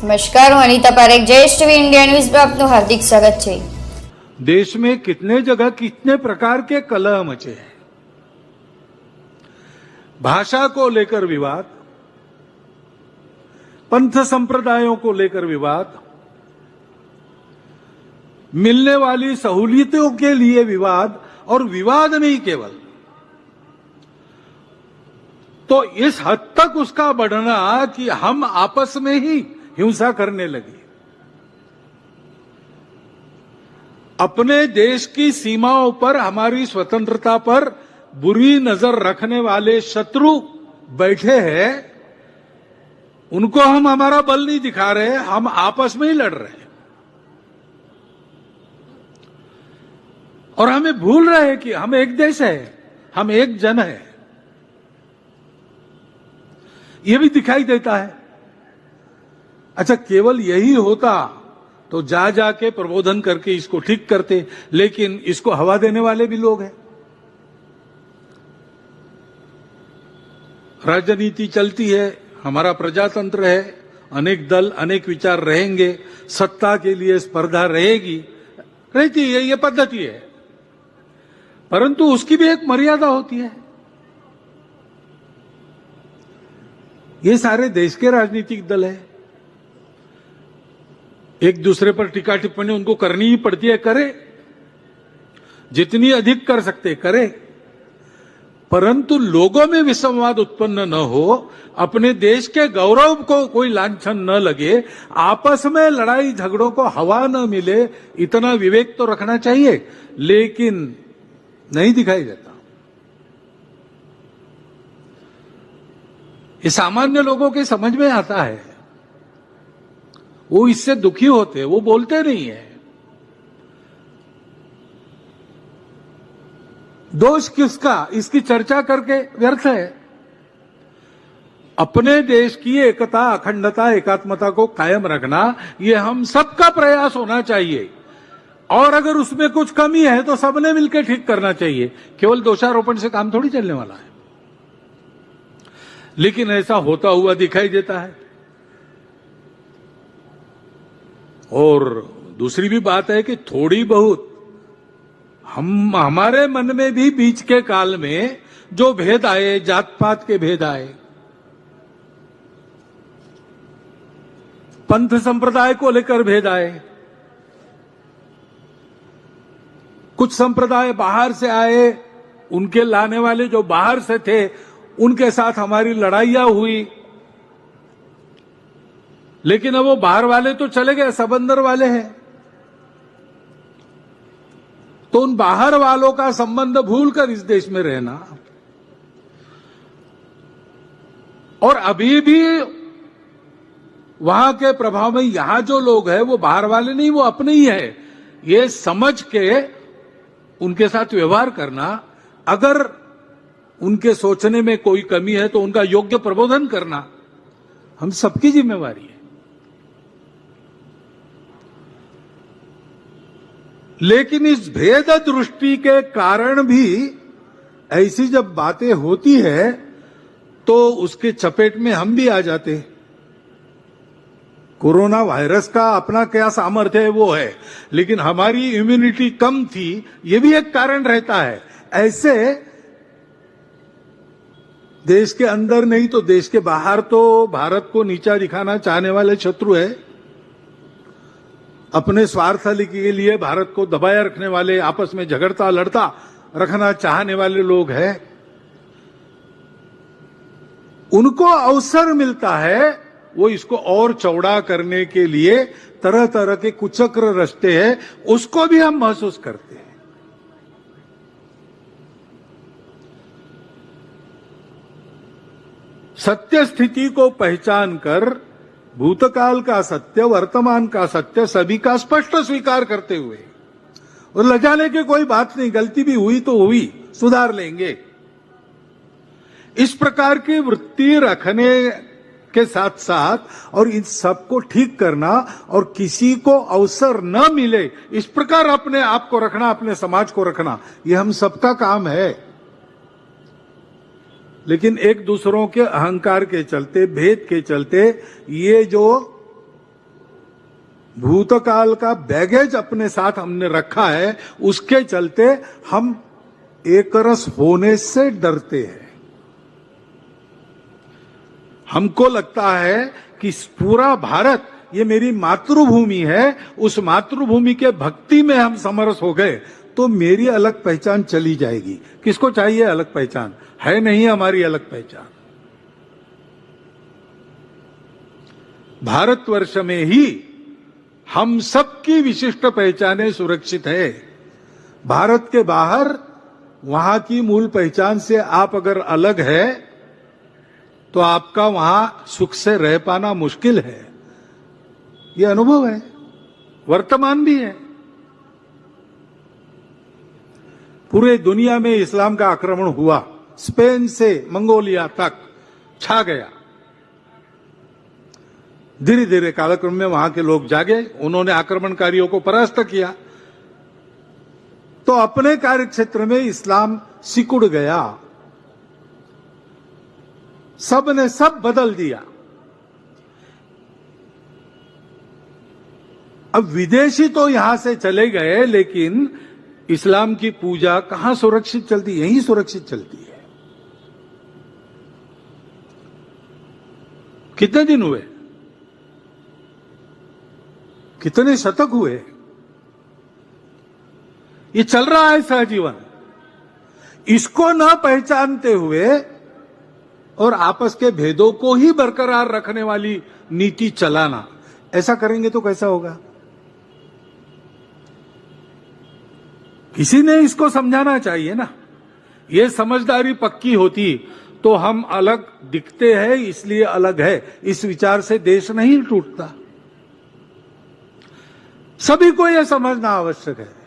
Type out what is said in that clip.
નમસ્કાર, હું Anita Parekh, Jayesh TV India news में आपનું हार्दिक स्वागत है। देश में कितने जगह कितने प्रकार के कलह मचे हैं। भाषा को लेकर विवाद, पंथ संप्रदायों को लेकर विवाद, मिलने वाली सहूलियतों के लिए विवाद, और विवाद नहीं केवल, तो इस हद तक उसका बढ़ना कि हम आपस में ही हिंसा करने लगे। अपने देश की सीमाओं पर हमारी स्वतंत्रता पर बुरी नजर रखने वाले शत्रु बैठे हैं, उनको हम हमारा बल नहीं दिखा रहे, हम आपस में ही लड़ रहे हैं। और हमें भूल रहे हैं कि हम एक देश है, हम एक जन है। यह भी दिखाई देता है। अच्छा, केवल यही होता तो जा जाके प्रबोधन करके इसको ठीक करते, लेकिन इसको हवा देने वाले भी लोग हैं। राजनीति चलती है, हमारा प्रजातंत्र है, अनेक दल अनेक विचार रहेंगे, सत्ता के लिए स्पर्धा रहेगी, रहती है, ये पद्धति है। परंतु उसकी भी एक मर्यादा होती है। ये सारे देश के राजनीतिक दल है, एक दूसरे पर टीका टिप्पणी उनको करनी ही पड़ती है, करे, जितनी अधिक कर सकते करे, परंतु लोगों में विसंवाद उत्पन्न न हो, अपने देश के गौरव को कोई लांछन न लगे, आपस में लड़ाई झगड़ों को हवा न मिले, इतना विवेक तो रखना चाहिए, लेकिन नहीं दिखाई देता। ये सामान्य लोगों के समझ में आता है, वो इससे दुखी होते, वो बोलते नहीं है। दोष किसका, इसकी चर्चा करके व्यर्थ है। अपने देश की एकता, अखंडता, एकात्मता को कायम रखना, ये हम सबका प्रयास होना चाहिए। और अगर उसमें कुछ कमी है तो सबने मिलकर ठीक करना चाहिए। केवल दोषारोपण से काम थोड़ी चलने वाला है। लेकिन ऐसा होता हुआ दिखाई देता है। और दूसरी भी बात है कि थोड़ी बहुत हमारे मन में भी बीच के काल में जो भेद आए, जात पात के भेद आए, पंथ संप्रदाय को लेकर भेद आए, कुछ संप्रदाय बाहर से आए, उनके लाने वाले जो बाहर से थे, उनके साथ हमारी लड़ाइयां हुई, लेकिन अब वो बाहर वाले तो चले गए, सब अंदर वाले हैं। तो उन बाहर वालों का संबंध भूलकर इस देश में रहना, और अभी भी वहां के प्रभाव में यहां जो लोग हैं वो बाहर वाले नहीं, वो अपने ही है, ये समझ के उनके साथ व्यवहार करना, अगर उनके सोचने में कोई कमी है तो उनका योग्य प्रबोधन करना हम सबकी जिम्मेवारी है। लेकिन इस भेद दृष्टि के कारण भी ऐसी जब बातें होती है तो उसके चपेट में हम भी आ जाते हैं। कोरोना वायरस का अपना क्या सामर्थ्य है वो है, लेकिन हमारी इम्यूनिटी कम थी, ये भी एक कारण रहता है। ऐसे देश के अंदर नहीं तो देश के बाहर तो भारत को नीचा दिखाना चाहने वाले शत्रु है, अपने स्वार्थ के लिए भारत को दबाए रखने वाले, आपस में झगड़ता लड़ता रखना चाहने वाले लोग हैं। उनको अवसर मिलता है, वो इसको और चौड़ा करने के लिए तरह तरह के कुचक्र रचते हैं, उसको भी हम महसूस करते हैं। सत्य स्थिति को पहचान कर भूतकाल का सत्य, वर्तमान का सत्य सभी का स्पष्ट स्वीकार करते हुए, और लजाने की कोई बात नहीं, गलती भी हुई तो हुई, सुधार लेंगे, इस प्रकार की वृत्ति रखने के साथ साथ और इन सबको ठीक करना और किसी को अवसर न मिले इस प्रकार अपने आप को रखना, अपने समाज को रखना, ये हम सबका काम है। लेकिन एक दूसरों के अहंकार के चलते, भेद के चलते, ये जो भूतकाल का बैगेज अपने साथ हमने रखा है, उसके चलते हम एक रस होने से डरते हैं। हमको लगता है कि पूरा भारत ये मेरी मातृभूमि है, उस मातृभूमि के भक्ति में हम समरस हो गए तो मेरी अलग पहचान चली जाएगी। किसको चाहिए अलग पहचान? है नहीं हमारी अलग पहचान। भारतवर्ष में ही हम सबकी विशिष्ट पहचानें सुरक्षित है। भारत के बाहर वहां की मूल पहचान से आप अगर अलग है तो आपका वहां सुख से रह पाना मुश्किल है। ये अनुभव है, वर्तमान भी है। पूरे दुनिया में इस्लाम का आक्रमण हुआ, स्पेन से मंगोलिया तक छा गया। धीरे धीरे कालक्रम में वहां के लोग जागे, उन्होंने आक्रमणकारियों को परास्त किया, तो अपने कार्यक्षेत्र में इस्लाम सिकुड़ गया। सब ने सब बदल दिया। अब विदेशी तो यहां से चले गए, लेकिन इस्लाम की पूजा कहां सुरक्षित चलती? यहीं सुरक्षित चलती है। कितने दिन हुए, कितने शतक हुए, ये चल रहा है सहजीवन। इसको न पहचानते हुए और आपस के भेदों को ही बरकरार रखने वाली नीति चलाना, ऐसा करेंगे तो कैसा होगा? किसी ने इसको समझाना चाहिए ना। ये समझदारी पक्की होती तो हम अलग दिखते हैं इसलिए अलग है, इस विचार से देश नहीं टूटता। सभी को यह समझना आवश्यक है।